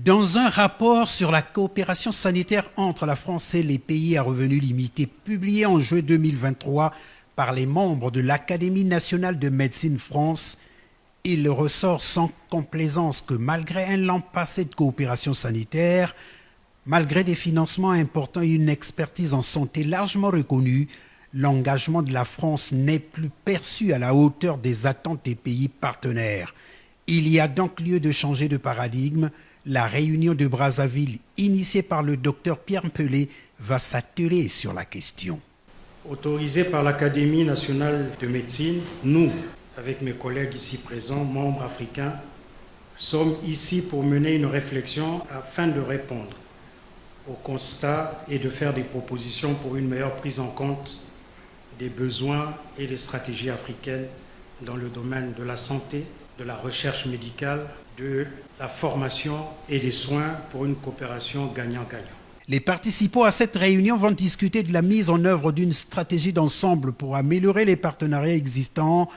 Dans un rapport sur la coopération sanitaire entre la France et les pays à revenus limités publié en juin 2023 par les membres de l'Académie nationale de médecine France, il ressort sans complaisance que malgré un lent passé de coopération sanitaire, malgré des financements importants et une expertise en santé largement reconnue, l'engagement de la France n'est plus perçu à la hauteur des attentes des pays partenaires. Il y a donc lieu de changer de paradigme. La réunion de Brazzaville, initiée par le docteur Pierre Pelé, va s'atteler sur la question. Autorisé par l'Académie nationale de médecine, nous, avec mes collègues ici présents, membres africains, sommes ici pour mener une réflexion afin de répondre au constat et de faire des propositions pour une meilleure prise en compte des besoins et des stratégies africaines dans le domaine de la santé, de la recherche médicale, de la formation et des soins pour une coopération gagnant-gagnant. Les participants à cette réunion vont discuter de la mise en œuvre d'une stratégie d'ensemble pour améliorer les partenariats existants.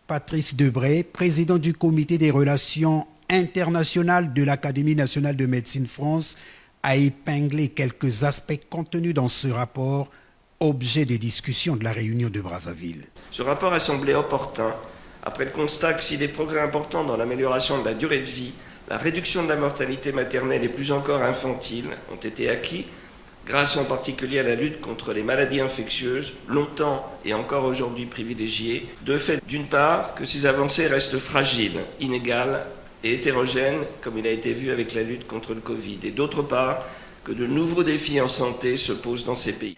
Patrice Debray, président du comité des relations internationales de l'Académie nationale de médecine France, a épinglé quelques aspects contenus dans ce rapport, objet des discussions de la réunion de Brazzaville. Ce rapport a semblé opportun après le constat que si des progrès importants dans l'amélioration de la durée de vie, la réduction de la mortalité maternelle et plus encore infantile ont été acquis, grâce en particulier à la lutte contre les maladies infectieuses, longtemps et encore aujourd'hui privilégiées, de fait d'une part que ces avancées restent fragiles, inégales et hétérogènes, comme il a été vu avec la lutte contre le Covid, et d'autre part que de nouveaux défis en santé se posent dans ces pays.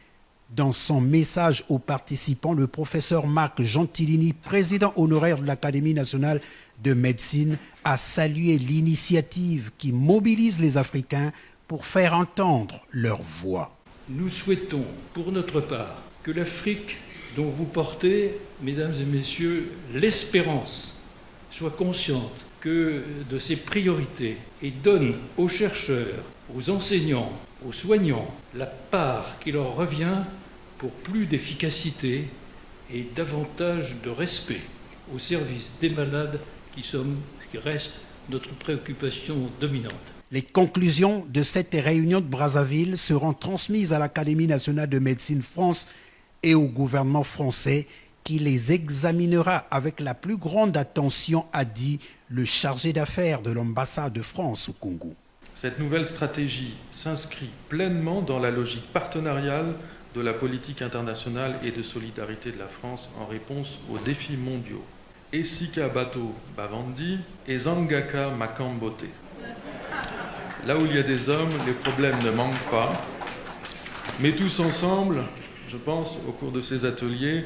Dans son message aux participants, le professeur Marc Gentilini, président honoraire de l'Académie nationale de médecine, a salué l'initiative qui mobilise les Africains pour faire entendre leur voix. Nous souhaitons, pour notre part, que l'Afrique, dont vous portez, mesdames et messieurs, l'espérance, soit consciente de ses priorités et donne aux chercheurs, aux enseignants, aux soignants la part qui leur revient pour plus d'efficacité et davantage de respect au service des malades qui reste notre préoccupation dominante. Les conclusions de cette réunion de Brazzaville seront transmises à l'Académie nationale de médecine France et au gouvernement français qui les examinera avec la plus grande attention, a dit le chargé d'affaires de l'ambassade de France au Congo. Cette nouvelle stratégie s'inscrit pleinement dans la logique partenariale de la politique internationale et de solidarité de la France en réponse aux défis mondiaux. Esika Bato Bavandi et Zangaka Makambote. Là où il y a des hommes, les problèmes ne manquent pas. Mais tous ensemble, je pense, au cours de ces ateliers,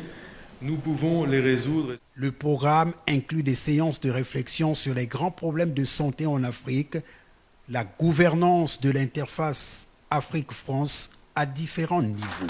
nous pouvons les résoudre. Le programme inclut des séances de réflexion sur les grands problèmes de santé en Afrique, la gouvernance de l'interface Afrique-France à différents niveaux.